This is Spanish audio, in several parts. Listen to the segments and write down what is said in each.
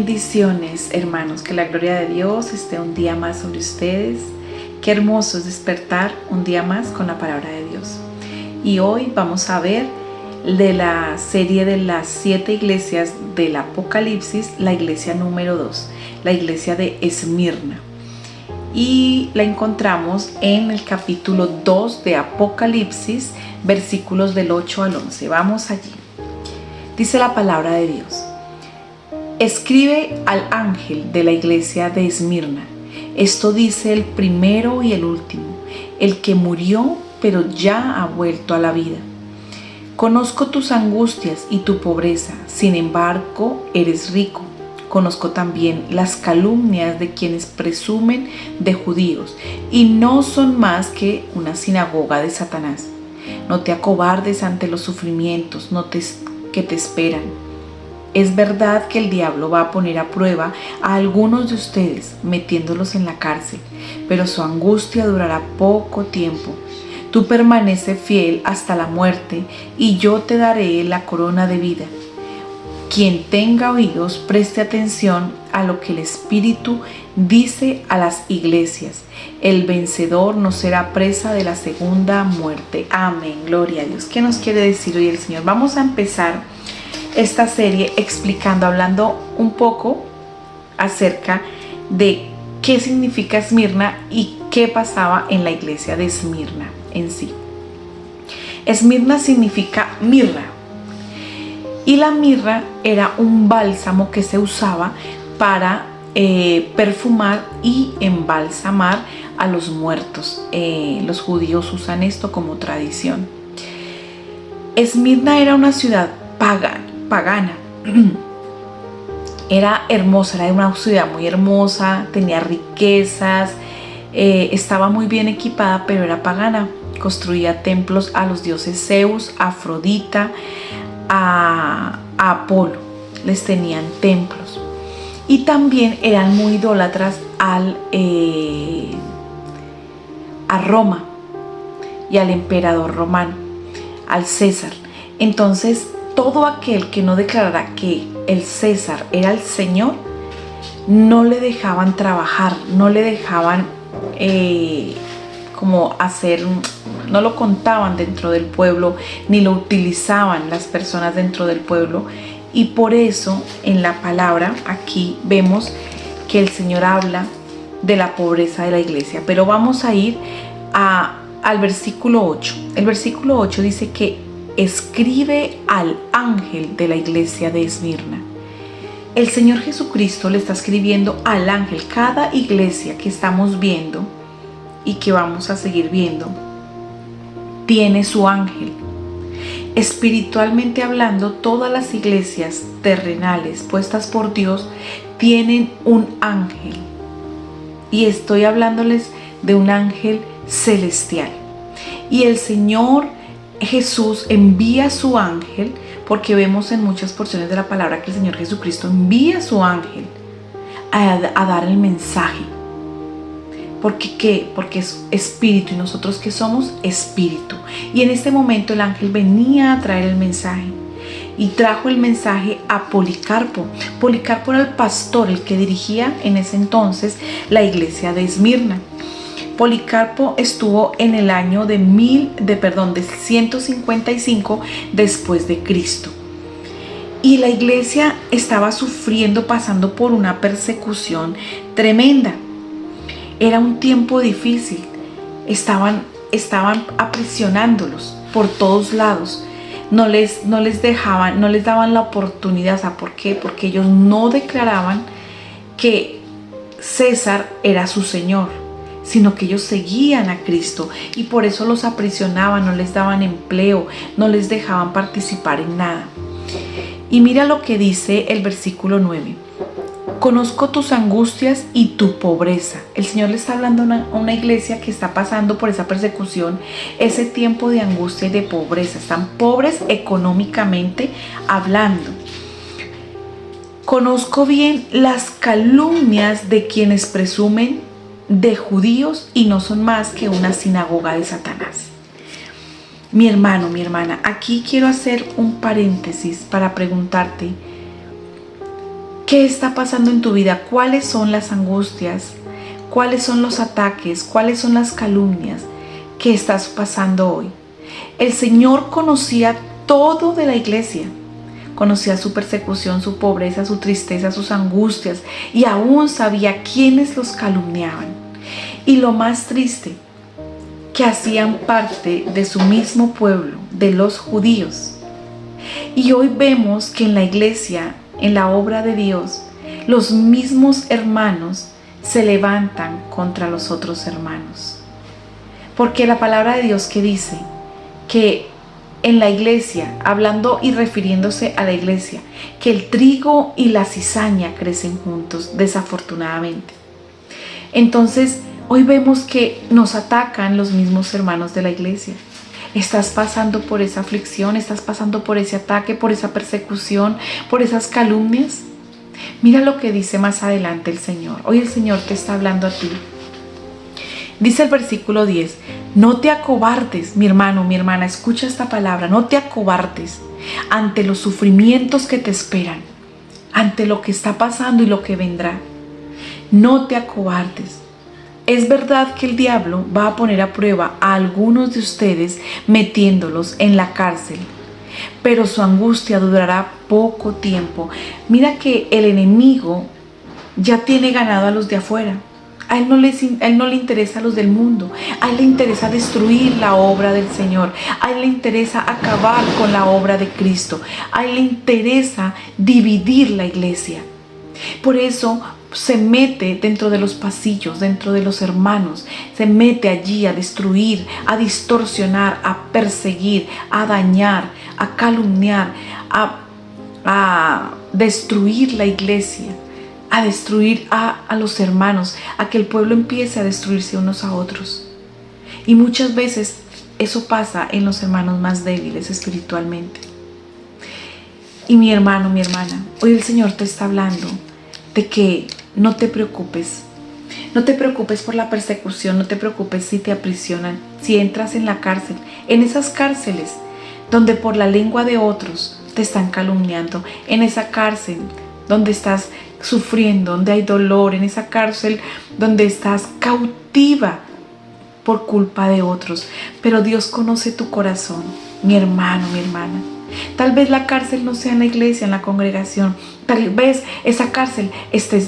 Bendiciones, hermanos, que la gloria de Dios esté un día más sobre ustedes. Qué hermoso es despertar un día más con la palabra de Dios. Y hoy vamos a ver de la serie de las 7 iglesias del Apocalipsis, la iglesia número 2, la iglesia de Esmirna. Y la encontramos en el capítulo 2 de Apocalipsis, versículos del 8 al 11. Vamos allí. Dice la palabra de Dios: escribe al ángel de la iglesia de Esmirna. Esto dice el primero y el último, el que murió pero ya ha vuelto a la vida. Conozco tus angustias y tu pobreza, sin embargo eres rico. Conozco también las calumnias de quienes presumen de judíos y no son más que una sinagoga de Satanás. No te acobardes ante los sufrimientos que te esperan. Es verdad que el diablo va a poner a prueba a algunos de ustedes, metiéndolos en la cárcel, pero su angustia durará poco tiempo. Tú permanece fiel hasta la muerte y yo te daré la corona de vida. Quien tenga oídos, preste atención a lo que el Espíritu dice a las iglesias. El vencedor no será presa de la segunda muerte. Amén, gloria a Dios. ¿Qué nos quiere decir hoy el Señor? Vamos a empezar esta serie hablando un poco acerca de qué significa Esmirna y qué pasaba en la iglesia de Esmirna en sí. Esmirna significa mirra, y la mirra era un bálsamo que se usaba para perfumar y embalsamar a los muertos. Los judíos usan esto como tradición. Esmirna era una ciudad pagana. Era hermosa, era una ciudad muy hermosa, tenía riquezas, estaba muy bien equipada, pero era pagana. Construía templos a los dioses Zeus, Afrodita, a Apolo. Les tenían templos. Y también eran muy idólatras a Roma y al emperador romano, al César. Entonces, todo aquel que no declarara que el César era el Señor, no le dejaban trabajar, no le dejaban no lo contaban dentro del pueblo, ni lo utilizaban las personas dentro del pueblo. Y por eso en la palabra aquí vemos que el Señor habla de la pobreza de la iglesia. Pero vamos a ir al versículo 8. El versículo 8 dice que escribe al ángel de la iglesia de Esmirna. El Señor Jesucristo le está escribiendo al ángel. Cada iglesia que estamos viendo y que vamos a seguir viendo tiene su ángel. Espiritualmente hablando, todas las iglesias terrenales puestas por Dios tienen un ángel. Y estoy hablándoles de un ángel celestial. Y el Señor Jesús envía su ángel, porque vemos en muchas porciones de la palabra que el Señor Jesucristo envía su ángel a dar el mensaje. ¿Por qué? Porque es espíritu y nosotros que somos espíritu. Y en este momento el ángel venía a traer el mensaje y trajo el mensaje a Policarpo. Policarpo era el pastor, el que dirigía en ese entonces la iglesia de Esmirna. Policarpo estuvo en el año de 155 después de Cristo. Y la iglesia estaba sufriendo, pasando por una persecución tremenda. Era un tiempo difícil. Estaban aprisionándolos por todos lados. No les daban la oportunidad. ¿Sabe por qué? Porque ellos no declaraban que César era su Señor, sino que ellos seguían a Cristo, y por eso los aprisionaban, no les daban empleo, no les dejaban participar en nada. Y mira lo que dice el versículo 9. Conozco tus angustias y tu pobreza. El Señor le está hablando a una iglesia que está pasando por esa persecución, ese tiempo de angustia y de pobreza. Están pobres económicamente hablando. Conozco bien las calumnias de quienes presumen de judíos y no son más que una sinagoga de Satanás. Mi hermano, mi hermana, aquí quiero hacer un paréntesis para preguntarte: ¿Qué está pasando en tu vida? ¿Cuáles son las angustias? ¿Cuáles son los ataques? ¿Cuáles son las calumnias que estás pasando hoy? El Señor conocía todo de la iglesia. Conocía su persecución, su pobreza, su tristeza, sus angustias, y aún sabía quiénes los calumniaban. Y lo más triste, que hacían parte de su mismo pueblo, de los judíos. Y hoy vemos que en la iglesia, en la obra de Dios, los mismos hermanos se levantan contra los otros hermanos. Porque la palabra de Dios que dice que en la iglesia, hablando y refiriéndose a la iglesia, que el trigo y la cizaña crecen juntos, desafortunadamente. Entonces, hoy vemos que nos atacan los mismos hermanos de la iglesia. Estás pasando por esa aflicción, estás pasando por ese ataque, por esa persecución, por esas calumnias. Mira lo que dice más adelante el Señor. Hoy el Señor te está hablando a ti. Dice el versículo 10, no te acobardes, mi hermano, mi hermana, escucha esta palabra, no te acobardes ante los sufrimientos que te esperan, ante lo que está pasando y lo que vendrá. No te acobardes. Es verdad que el diablo va a poner a prueba a algunos de ustedes metiéndolos en la cárcel, pero su angustia durará poco tiempo. Mira que el enemigo ya tiene ganado a los de afuera. A él no le interesa a los del mundo. A él le interesa destruir la obra del Señor. A él le interesa acabar con la obra de Cristo. A él le interesa dividir la iglesia. Por eso se mete dentro de los pasillos, dentro de los hermanos. Se mete allí a destruir, a distorsionar, a perseguir, a dañar, a calumniar, a destruir la iglesia, a destruir a los hermanos, a que el pueblo empiece a destruirse unos a otros. Y muchas veces eso pasa en los hermanos más débiles espiritualmente. Y mi hermano, mi hermana, hoy el Señor te está hablando de que no te preocupes. No te preocupes por la persecución, no te preocupes si te aprisionan, si entras en la cárcel, en esas cárceles donde por la lengua de otros te están calumniando, en esa cárcel donde estás sufriendo, donde hay dolor, en esa cárcel donde estás cautiva por culpa de otros. Pero Dios conoce tu corazón, mi hermano, mi hermana. Tal vez la cárcel no sea en la iglesia, en la congregación. Tal vez esa cárcel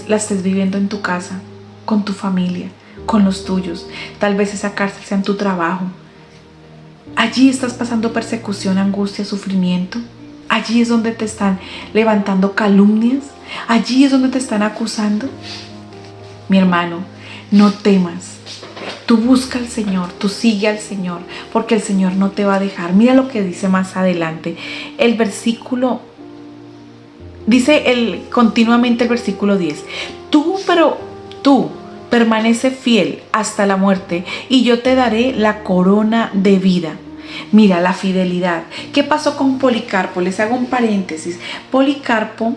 la estés viviendo en tu casa, con tu familia, con los tuyos. Tal vez esa cárcel sea en tu trabajo. Allí estás pasando persecución, angustia, sufrimiento. Allí es donde te están levantando calumnias. Allí es donde te están acusando. Mi hermano, no temas. Tú busca al Señor, tú sigue al Señor, porque el Señor no te va a dejar. Mira lo que dice más adelante. El versículo, dice continuamente el versículo 10. Tú permanece fiel hasta la muerte y yo te daré la corona de vida. Mira la fidelidad. ¿Qué pasó con Policarpo? Les hago un paréntesis. Policarpo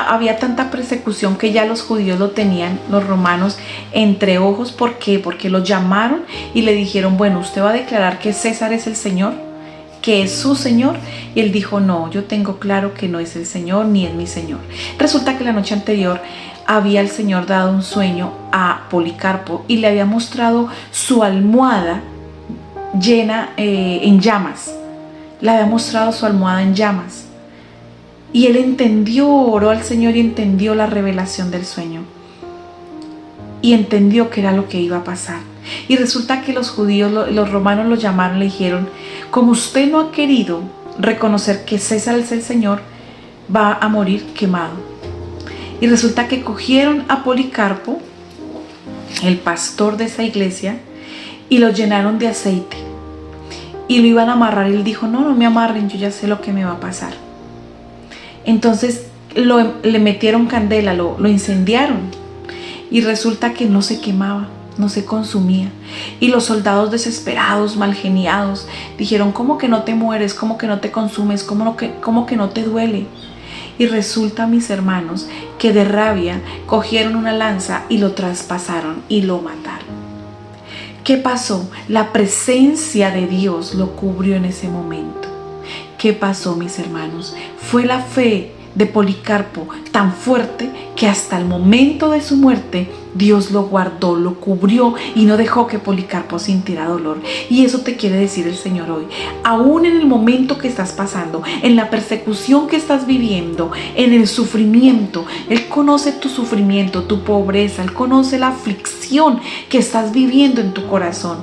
había tanta persecución que ya los judíos lo tenían, los romanos, entre ojos. ¿Por qué? Porque lo llamaron y le dijeron, bueno, usted va a declarar que César es el Señor, que es su Señor. Y él dijo, no, yo tengo claro que no es el Señor ni es mi Señor. Resulta que la noche anterior había el Señor dado un sueño a Policarpo y le había mostrado su almohada llena en llamas. Le había mostrado su almohada en llamas. Y él entendió, oró al Señor y entendió la revelación del sueño. Y entendió que era lo que iba a pasar. Y resulta que los judíos, los romanos lo llamaron y le dijeron, como usted no ha querido reconocer que César es el Señor, va a morir quemado. Y resulta que cogieron a Policarpo, el pastor de esa iglesia, y lo llenaron de aceite. Y lo iban a amarrar y él dijo, no me amarren, yo ya sé lo que me va a pasar. Entonces le metieron candela, lo incendiaron y resulta que no se quemaba, no se consumía. Y los soldados desesperados, malgeniados, dijeron, ¿cómo que no te mueres? ¿Cómo que no te consumes? ¿Cómo que no te duele? Y resulta, mis hermanos, que de rabia cogieron una lanza y lo traspasaron y lo mataron. ¿Qué pasó? La presencia de Dios lo cubrió en ese momento. ¿Qué pasó, mis hermanos? Fue la fe de Policarpo tan fuerte que hasta el momento de su muerte Dios lo guardó, lo cubrió y no dejó que Policarpo sintiera dolor. Y eso te quiere decir el Señor hoy. Aún en el momento que estás pasando, en la persecución que estás viviendo, en el sufrimiento, Él conoce tu sufrimiento, tu pobreza, Él conoce la aflicción que estás viviendo en tu corazón.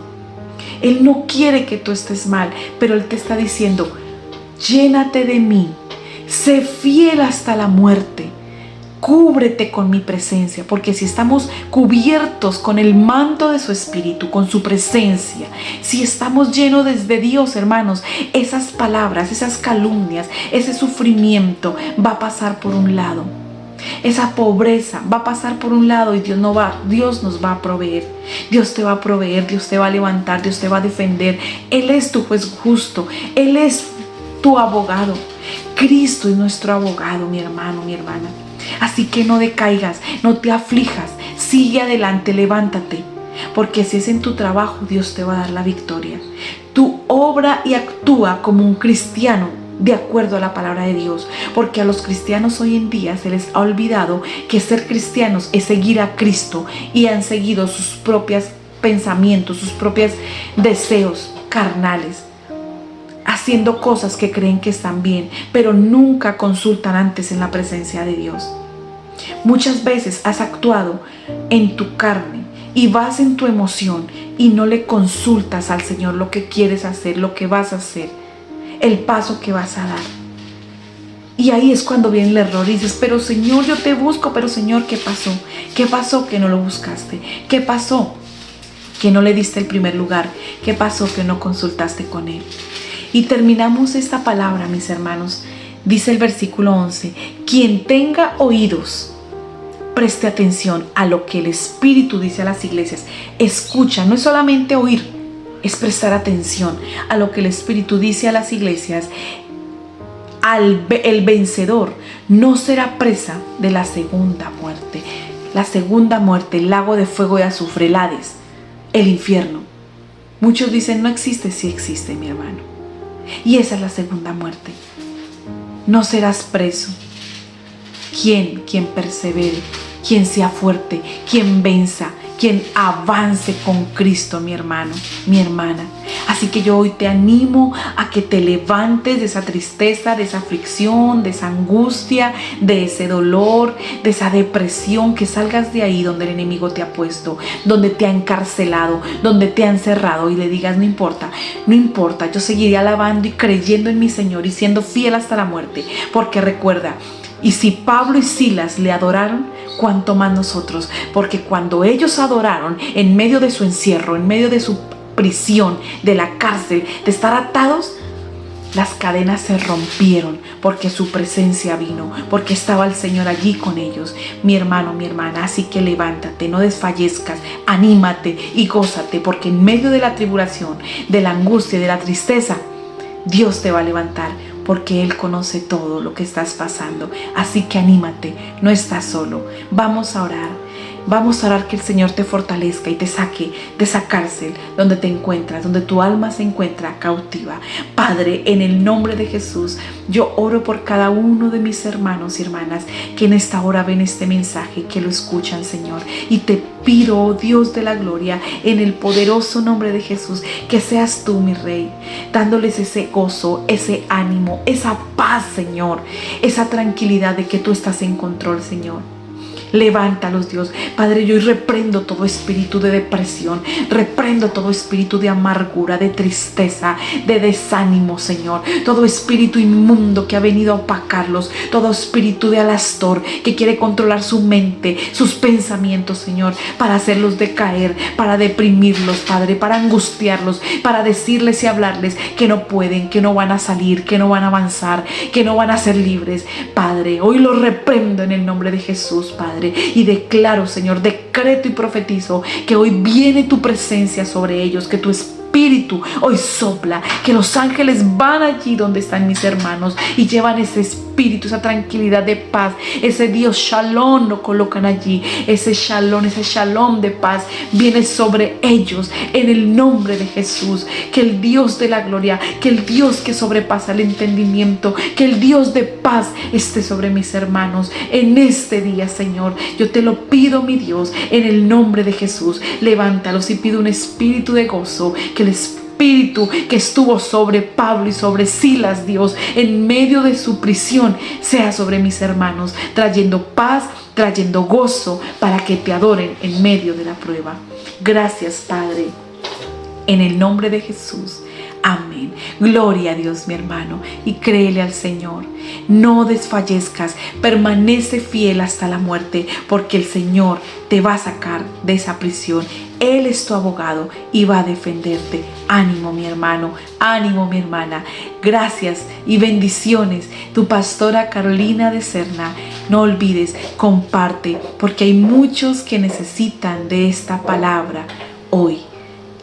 Él no quiere que tú estés mal, pero Él te está diciendo: llénate de mí, sé fiel hasta la muerte, cúbrete con mi presencia, porque si estamos cubiertos con el manto de su Espíritu, con su presencia, si estamos llenos desde Dios, hermanos, esas palabras, esas calumnias, ese sufrimiento va a pasar por un lado. Esa pobreza va a pasar por un lado y Dios nos va a proveer. Dios te va a proveer, Dios te va a levantar, Dios te va a defender. Él es tu juez justo, Él es tu abogado. Cristo es nuestro abogado, mi hermano, mi hermana. Así que no decaigas, no te aflijas, sigue adelante, levántate. Porque si es en tu trabajo, Dios te va a dar la victoria. Tú obra y actúa como un cristiano de acuerdo a la palabra de Dios, porque a los cristianos hoy en día se les ha olvidado que ser cristianos es seguir a Cristo y han seguido sus propios pensamientos, sus propios deseos carnales, haciendo cosas que creen que están bien, pero nunca consultan antes en la presencia de Dios. Muchas veces has actuado en tu carne y vas en tu emoción y no le consultas al Señor lo que quieres hacer, lo que vas a hacer, el paso que vas a dar. Y ahí es cuando viene el error y dices: pero Señor, yo te busco, pero Señor, ¿qué pasó? ¿Qué pasó que no lo buscaste? ¿Qué pasó que no le diste el primer lugar? ¿Qué pasó que no consultaste con Él? Y terminamos esta palabra, mis hermanos. Dice el versículo 11: quien tenga oídos, preste atención a lo que el Espíritu dice a las iglesias. Escucha, no es solamente oír, es prestar atención a lo que el Espíritu dice a las iglesias. El vencedor no será presa de la segunda muerte. La segunda muerte, el lago de fuego y azufre, el Hades, el infierno. Muchos dicen: no existe. Sí existe, mi hermano. Y esa es la segunda muerte. No serás preso. Quien persevere, quien sea fuerte, quien venza, quien avance con Cristo, mi hermano, mi hermana. Así que yo hoy te animo a que te levantes de esa tristeza, de esa aflicción, de esa angustia, de ese dolor, de esa depresión, que salgas de ahí donde el enemigo te ha puesto, donde te ha encarcelado, donde te ha encerrado, y le digas: no importa, no importa, yo seguiré alabando y creyendo en mi Señor y siendo fiel hasta la muerte, porque recuerda, y si Pablo y Silas le adoraron, cuánto más nosotros, porque cuando ellos adoraron en medio de su encierro, en medio de su prisión, de la cárcel, de estar atados, las cadenas se rompieron porque su presencia vino, porque estaba el Señor allí con ellos. Mi hermano, mi hermana, así que levántate, no desfallezcas, anímate y gózate, porque en medio de la tribulación, de la angustia, de la tristeza, Dios te va a levantar, porque Él conoce todo lo que estás pasando. Así que anímate, no estás solo. Vamos a orar. Vamos a orar que el Señor te fortalezca y te saque de esa cárcel donde te encuentras, donde tu alma se encuentra cautiva. Padre, en el nombre de Jesús, yo oro por cada uno de mis hermanos y hermanas que en esta hora ven este mensaje, que lo escuchan, Señor. Y te pido, oh Dios de la gloria, en el poderoso nombre de Jesús, que seas tú, mi Rey, dándoles ese gozo, ese ánimo, esa paz, Señor, esa tranquilidad de que tú estás en control, Señor. Levántalos, Dios. Padre, yo hoy reprendo todo espíritu de depresión, reprendo todo espíritu de amargura, de tristeza, de desánimo, Señor. Todo espíritu inmundo que ha venido a opacarlos, todo espíritu de alastor que quiere controlar su mente, sus pensamientos, Señor, para hacerlos decaer, para deprimirlos, Padre, para angustiarlos, para decirles y hablarles que no pueden, que no van a salir, que no van a avanzar, que no van a ser libres. Padre, hoy los reprendo en el nombre de Jesús, Padre. Y declaro, Señor, decreto y profetizo que hoy viene tu presencia sobre ellos, que tu Espíritu hoy sopla, que los ángeles van allí donde están mis hermanos y llevan ese espíritu espíritu, esa tranquilidad de paz, ese Dios Shalom lo colocan allí, ese Shalom de paz viene sobre ellos en el nombre de Jesús. Que el Dios de la gloria, que el Dios que sobrepasa el entendimiento, que el Dios de paz esté sobre mis hermanos en este día, Señor. Yo te lo pido, mi Dios, en el nombre de Jesús. Levántalos y pido un espíritu de gozo, que el espíritu que estuvo sobre Pablo y sobre Silas, Dios, en medio de su prisión, sea sobre mis hermanos, trayendo paz, trayendo gozo, para que te adoren en medio de la prueba. Gracias, Padre, en el nombre de Jesús. Amén. Gloria a Dios, mi hermano, y créele al Señor. No desfallezcas, permanece fiel hasta la muerte, porque el Señor te va a sacar de esa prisión. Él es tu abogado y va a defenderte. Ánimo, mi hermano, ánimo, mi hermana. Gracias y bendiciones. Tu pastora Carolina de Serna. No olvides, comparte, porque hay muchos que necesitan de esta palabra hoy.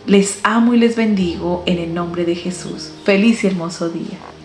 Les amo y les bendigo en el nombre de Jesús. Feliz y hermoso día.